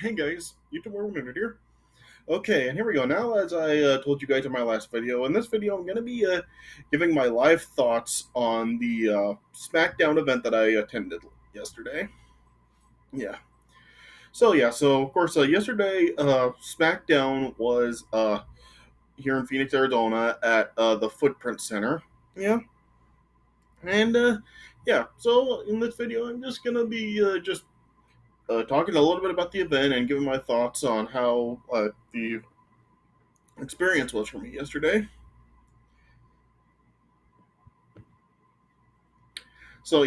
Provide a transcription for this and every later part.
Hey guys, YouTube World Minute here. Okay, and here we go. Now, as I told you guys in my last video, in this video I'm going to be giving my live thoughts on the SmackDown event that I attended yesterday. Yeah. So of course, yesterday SmackDown was here in Phoenix, Arizona at the Footprint Center. Yeah. And yeah, so in this video I'm just going to be just talking a little bit about the event and giving my thoughts on how the experience was for me yesterday. So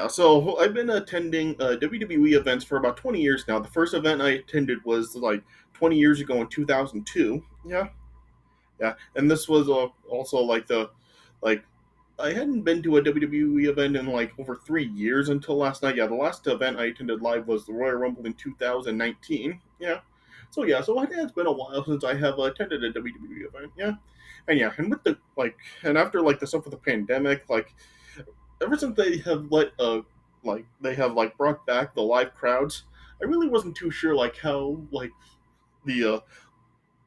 so I've been attending WWE events for about 20 years now. The first event I attended was like 20 years ago in 2002. Yeah, and this was also like I hadn't been to a WWE event in like over 3 years until last night. Yeah, the last event I attended live was the Royal Rumble in 2019. So it's been a while since I have attended a WWE event. And with the and after like the stuff with the pandemic, like ever since they have they have like brought back the live crowds, I really wasn't too sure like how like the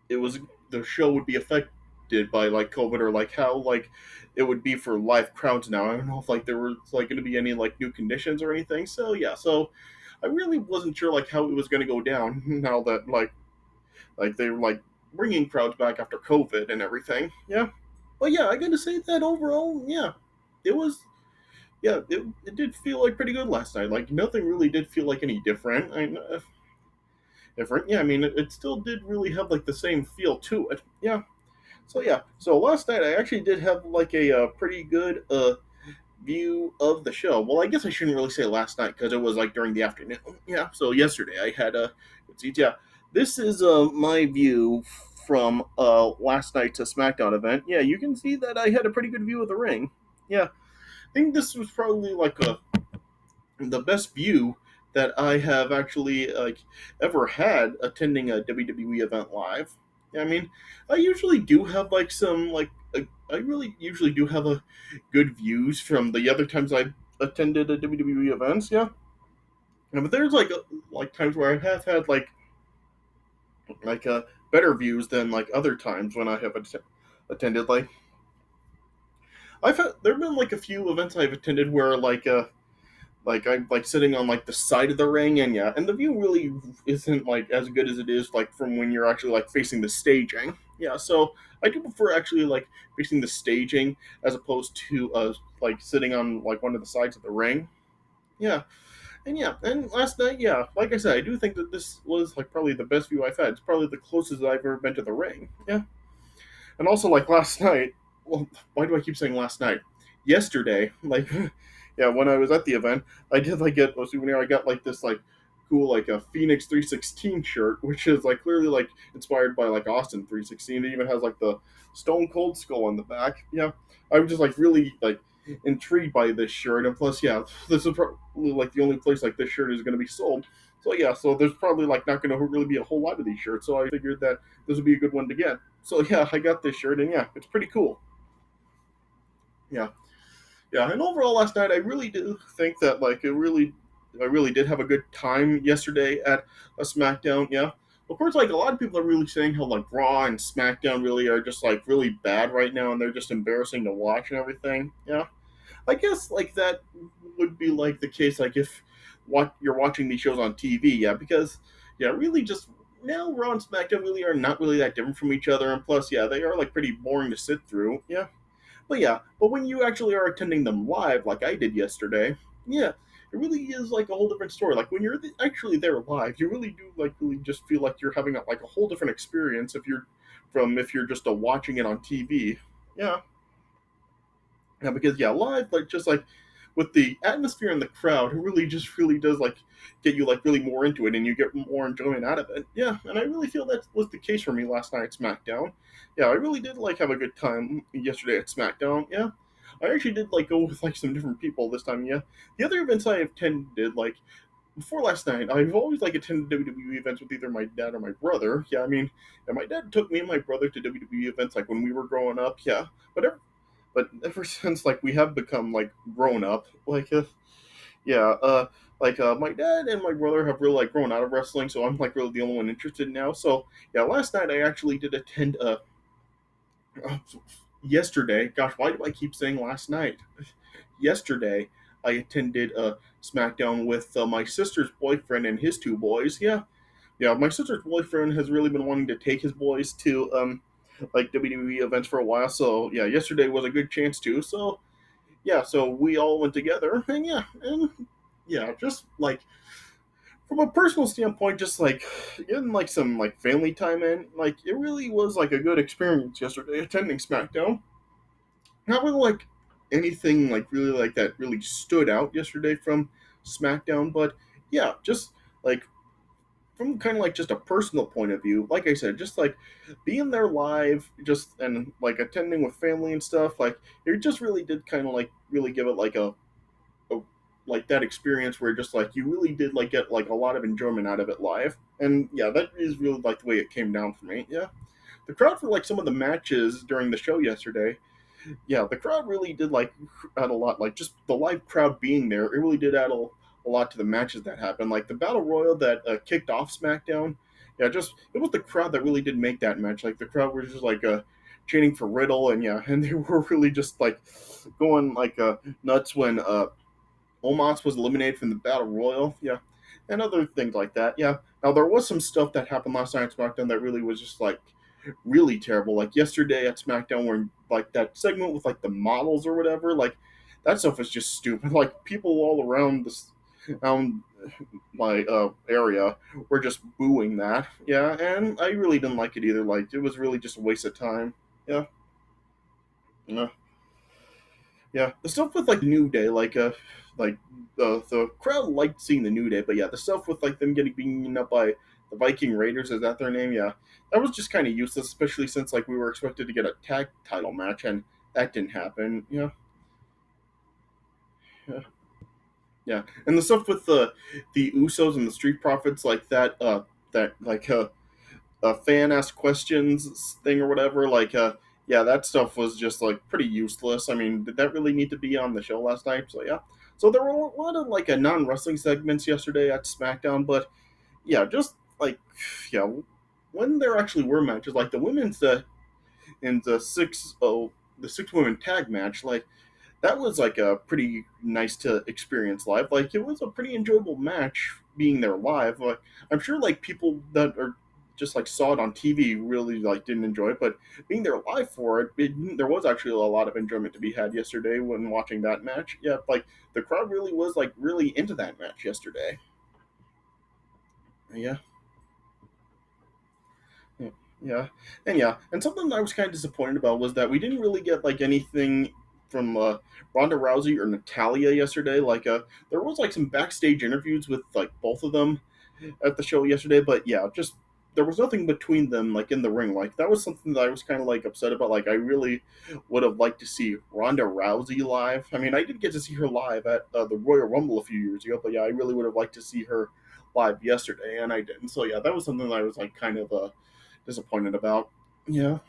it was the show would be affected by like COVID, or like how like it would be for live crowds now. I don't know if like there was like going to be any like new conditions or anything. So I really wasn't sure like how it was going to go down now that like they were like bringing crowds back after COVID and everything. But yeah, I got to say that overall, it was it did feel like pretty good last night. Like nothing really did feel like any different. Different. Yeah, I mean it still did really have like the same feel to it. So last night I actually did have like a pretty good view of the show. Well, I guess I shouldn't really say last night because it was like during the afternoon. So yesterday I had a this is my view from last night's SmackDown event. Yeah, you can see that I had a pretty good view of the ring. Yeah, I think this was probably like the best view that I have actually like ever had attending a WWE event live. I mean, I usually do have like some I really usually do have a good views from the other times I've attended a WWE events. But there's like times where I have had like better views than like other times when I have attended. I've had there've been like a few events I've attended where like I'm like sitting on like the side of the ring, and yeah, and the view really isn't like as good as it is like from when you're actually like facing the staging. So I do prefer actually like facing the staging as opposed to like sitting on like one of the sides of the ring. Yeah. And last night, like I said, I do think that this was like probably the best view I've had. It's probably the closest I've ever been to the ring. And also like last night, well, why do I keep saying last night? Yesterday, like when I was at the event, I did like get a souvenir. I got like this like cool like a Phoenix 316 shirt, which is like clearly like inspired by like Austin 316. It even has like the Stone Cold skull on the back. I was just like really like intrigued by this shirt, and plus, this is probably like the only place like this shirt is going to be sold. So there's probably like not going to really be a whole lot of these shirts. So I figured that this would be a good one to get. So I got this shirt, and it's pretty cool. Yeah, and overall last night I really do think that like I really did have a good time yesterday at a SmackDown. Of course, like a lot of people are really saying how like Raw and SmackDown really are just like really bad right now, and they're just embarrassing to watch and everything. I guess like that would be like the case like if what you're watching these shows on TV. Because really just now Raw and SmackDown really are not really that different from each other, and plus, they are like pretty boring to sit through. But when you actually are attending them live, like I did yesterday, it really is like a whole different story. Like when you're actually there live, you really do like really just feel like you're having like a whole different experience if you're just watching it on TV. Yeah, because live like just like with the atmosphere and the crowd, it really just really does like get you like really more into it, and you get more enjoyment out of it. And I really feel that was the case for me last night at SmackDown. I really did like have a good time yesterday at SmackDown. I actually did like go with like some different people this time. The other events I attended like before last night, I've always like attended WWE events with either my dad or my brother. My dad took me and my brother to WWE events like when we were growing up. But ever since like we have become like grown up, like yeah, like my dad and my brother have really like grown out of wrestling, so I'm like really the only one interested now. So yeah, last night I actually did attend uh yesterday. Gosh, why do I keep saying last night? Yesterday I attended SmackDown with my sister's boyfriend and his two boys. Yeah, yeah, my sister's boyfriend has really been wanting to take his boys to like WWE events for a while. So yeah, yesterday was a good chance too. So yeah, so we all went together, and yeah, just like from a personal standpoint, just like getting like some like family time in, like it really was like a good experience yesterday attending SmackDown. Not really like anything like really like that really stood out yesterday from SmackDown, but yeah, just like from kind of like just a personal point of view, like I said, just like being there live, just and like attending with family and stuff, like it just really did kind of like really give it like a like that experience where just like you really did like get like a lot of enjoyment out of it live, and yeah, that is really like the way it came down for me. Yeah, the crowd for like some of the matches during the show yesterday, yeah, the crowd really did like add a lot. Like just the live crowd being there, it really did add a lot to the matches that happened. Like the battle royal that kicked off SmackDown. Yeah, just it was the crowd that really did make that match. Like the crowd was just like chanting for Riddle, and yeah, and they were really just like going like nuts when Omos was eliminated from the battle royal. Yeah, and other things like that. Yeah. Now there was some stuff that happened last night at SmackDown that really was just like really terrible. Like yesterday at SmackDown, where like that segment with like the models or whatever, like that stuff is just stupid. Like people all around this around my area were just booing that. Yeah, and I really didn't like it either. Like it was really just a waste of time. Yeah, yeah, yeah. The stuff with like New Day, like the crowd liked seeing the New Day, but yeah, the stuff with like them getting beaten up by the Viking Raiders, is that their name? Yeah, that was just kind of useless, especially since like we were expected to get a tag title match and that didn't happen. Yeah, yeah, yeah. And the stuff with the Usos and the Street Profits, like that like fan asked questions thing or whatever, like yeah, that stuff was just like pretty useless. I mean, did that really need to be on the show last night? So yeah, so there were a lot of like non wrestling segments yesterday at SmackDown, but yeah, just like yeah, when there actually were matches, like the women's in the six women tag match, like that was like a pretty nice to experience live. Like it was a pretty enjoyable match being there live. Like I'm sure like people that are just like saw it on TV really like didn't enjoy it, but being there live for there was actually a lot of enjoyment to be had yesterday when watching that match. Yeah, like the crowd really was like really into that match yesterday. Yeah. Yeah, yeah, and something I was kind of disappointed about was that we didn't really get like anything from Ronda Rousey or Natalia yesterday. Like, there was like some backstage interviews with like both of them at the show yesterday, but yeah, just there was nothing between them like in the ring. Like that was something that I was kind of like upset about. Like I really would have liked to see Ronda Rousey live. I mean, I did get to see her live at the Royal Rumble a few years ago, but yeah, I really would have liked to see her live yesterday, and I didn't. So yeah, that was something that I was like kind of disappointed about. Yeah,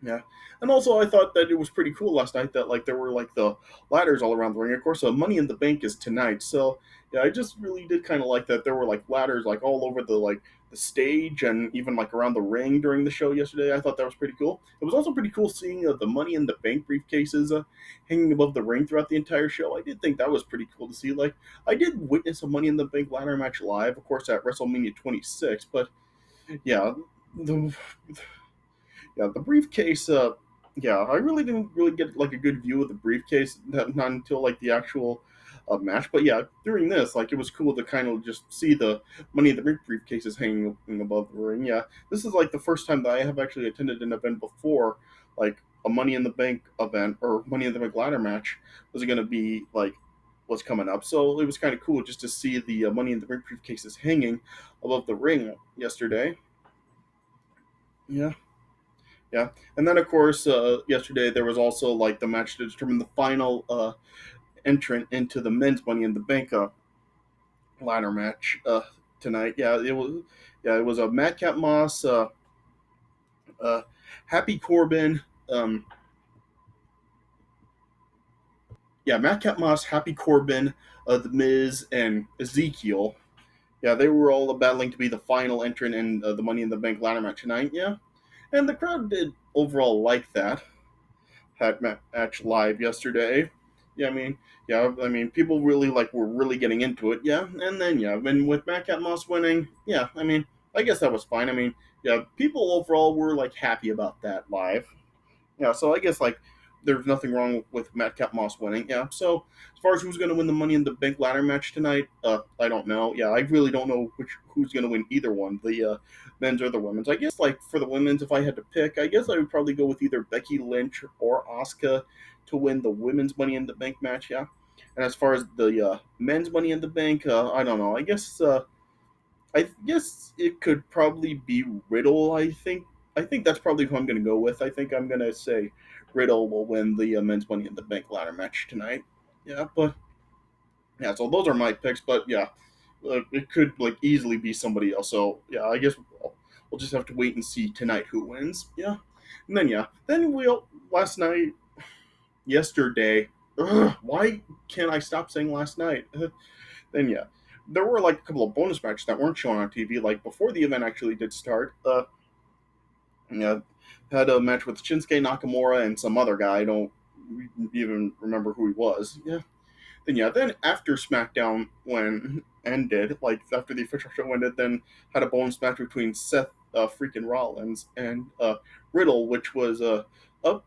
yeah, and also I thought that it was pretty cool last night that like there were like the ladders all around the ring. Of course, Money in the Bank is tonight, so yeah, I just really did kind of like that there were like ladders like all over the stage and even like around the ring during the show yesterday. I thought that was pretty cool. It was also pretty cool seeing the Money in the Bank briefcases hanging above the ring throughout the entire show. I did think that was pretty cool to see. Like I did witness a Money in the Bank ladder match live, of course at WrestleMania 26, but yeah, the yeah, the briefcase. Yeah, I really didn't really get like a good view of the briefcase not until like the actual match. But yeah, during this, like it was cool to kind of just see the Money in the Bank briefcases hanging above the ring. Yeah, this is like the first time that I have actually attended an event before, like a Money in the Bank event or Money in the Bank ladder match was going to be like what's coming up. So it was kind of cool just to see the Money in the Bank briefcases hanging above the ring yesterday. Yeah. Yeah, and then of course, yesterday there was also like the match to determine the final entrant into the men's Money in the Bank ladder match tonight. Yeah, it was. Yeah, it was a Madcap Moss, uh, Happy Corbin, um, Yeah, Matt Moss, Happy Corbin, The Miz, and Ezekiel. Yeah, they were all battling to be the final entrant in the Money in the Bank ladder match tonight. Yeah, and the crowd did overall like that match live yesterday. Yeah, I mean, people really were really getting into it. Yeah, and then yeah, and with Matt Moss winning, yeah, I mean, I guess that was fine. I mean, yeah, people overall were happy about that live. Yeah, so I guess there's nothing wrong with Madcap Moss winning. Yeah, so as far as who's going to win the Money in the Bank ladder match tonight, I don't know. Yeah, I really don't know who's going to win either one, the men's or the women's. I guess for the women's, if I had to pick, I guess I would probably go with either Becky Lynch or Asuka to win the women's Money in the Bank match. Yeah, and as far as the men's Money in the Bank, I don't know. I guess it could probably be Riddle. I think that's probably who I'm going to go with. I think I'm going to say Riddle will win the men's Money in the Bank ladder match tonight. Yeah, but yeah, so those are my picks. But yeah, it could easily be somebody else. So yeah, I guess we'll just have to wait and see tonight who wins. Yeah, and then then we'll last night, yesterday. Why can't I stop saying last night? Then yeah, there were a couple of bonus matches that weren't shown on TV. Like before the event actually did start, yeah, had a match with Shinsuke Nakamura and some other guy. I don't even remember who he was. Yeah. Then after SmackDown when ended, after the official show ended, then had a bonus match between Seth freaking Rollins and Riddle, which was a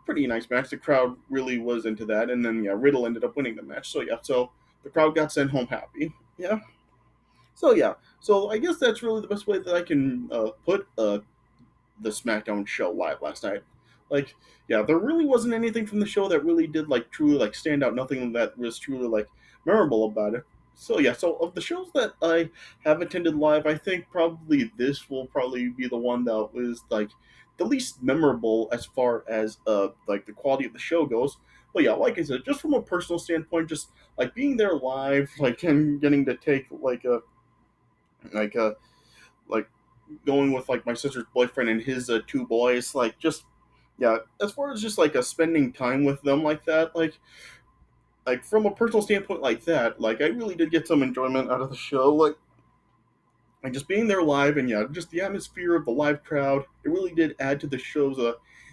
pretty nice match. The crowd really was into that, and then yeah, Riddle ended up winning the match. So yeah, so the crowd got sent home happy. Yeah. So yeah, so I guess that's really the best way that I can put the SmackDown show live last night. Yeah, there really wasn't anything from the show that really did truly stand out. Nothing that was truly memorable about it. So yeah, so of the shows that I have attended live, I think probably this will probably be the one that was the least memorable as far as the quality of the show goes. But yeah, like I said, just from a personal standpoint, just being there live, and getting to take like a like going with my sister's boyfriend and his two boys, just yeah, as far as just spending time with them like that, from a personal standpoint like that, I really did get some enjoyment out of the show, and just being there live, and yeah, just the atmosphere of the live crowd, it really did add to the show's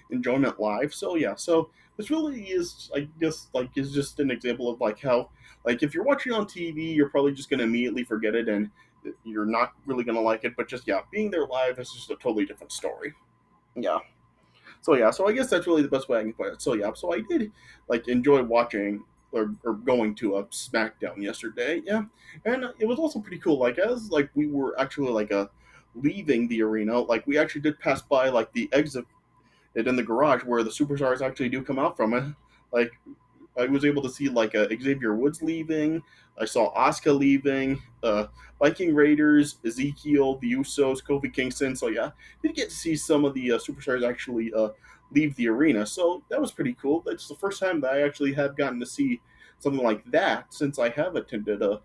enjoyment live. So yeah, so this really is, I guess, is just an example of how if you're watching on TV, you're probably just gonna immediately forget it and you're not really gonna like it, but just yeah, being there live is just a totally different story. Yeah. So yeah, so I guess that's really the best way I can put it. So yeah, so I did enjoy watching or going to a SmackDown yesterday. Yeah, and it was also pretty cool. As we were actually leaving the arena, we actually did pass by the exit in the garage where the superstars actually do come out from it. Like I was able to see Xavier Woods leaving. I saw Asuka leaving. Viking Raiders, Ezekiel, the Usos, Kofi Kingston. So yeah, did get to see some of the superstars actually leave the arena. So that was pretty cool. That's the first time that I actually have gotten to see something like that since I have attended a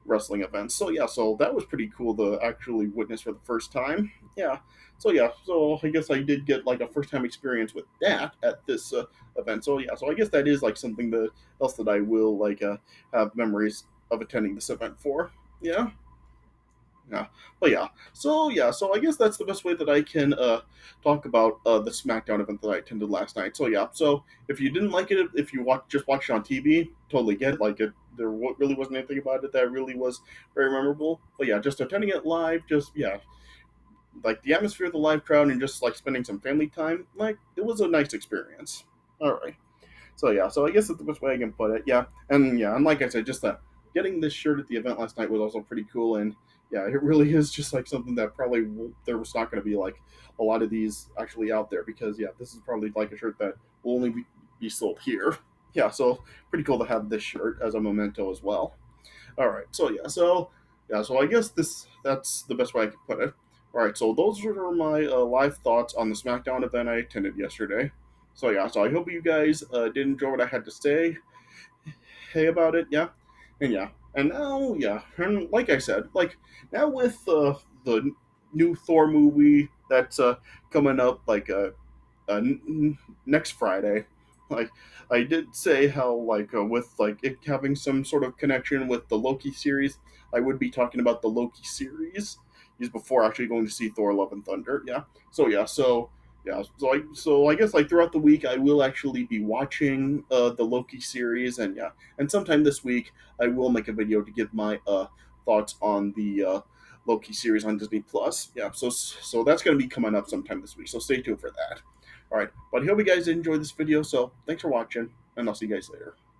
wrestling event. So yeah, so that was pretty cool to actually witness for the first time. Yeah. So yeah, so I guess I did get a first time experience with that at this event. So yeah, so I guess that is something that else that I will have memories of attending this event for. Yeah, yeah, but yeah, so I guess that's the best way that I can talk about the SmackDown event that I attended last night. So yeah, so if you didn't like it, if you just watched it on TV, totally get it. There really wasn't anything about it that really was very memorable. But yeah, just attending it live, just yeah, the atmosphere of the live crowd and just spending some family time, it was a nice experience. All right. So yeah, so I guess that's the best way I can put it. Yeah, and like I said, just that getting this shirt at the event last night was also pretty cool, and yeah, it really is just something that probably there was not going to be a lot of these actually out there because yeah, this is probably a shirt that will only be sold here. Yeah, so pretty cool to have this shirt as a memento as well. All right, so I guess that's the best way I can put it. All right, so those are my live thoughts on the SmackDown event I attended yesterday. So yeah, so I hope you guys did enjoy what I had to say. Hey about it, yeah, and yeah, and now yeah, and like I said, now with the new Thor movie that's coming up next Friday. like I did say how with like it having some sort of connection with the Loki series, I would be talking about the Loki series is before actually going to see Thor: Love and Thunder. Yeah. So yeah. So I guess like throughout the week I will actually be watching the Loki series, and yeah, and sometime this week I will make a video to give my thoughts on the Loki series on Disney Plus. Yeah. So that's gonna be coming up sometime this week. So stay tuned for that. All right. But I hope you guys enjoyed this video. So thanks for watching, and I'll see you guys later.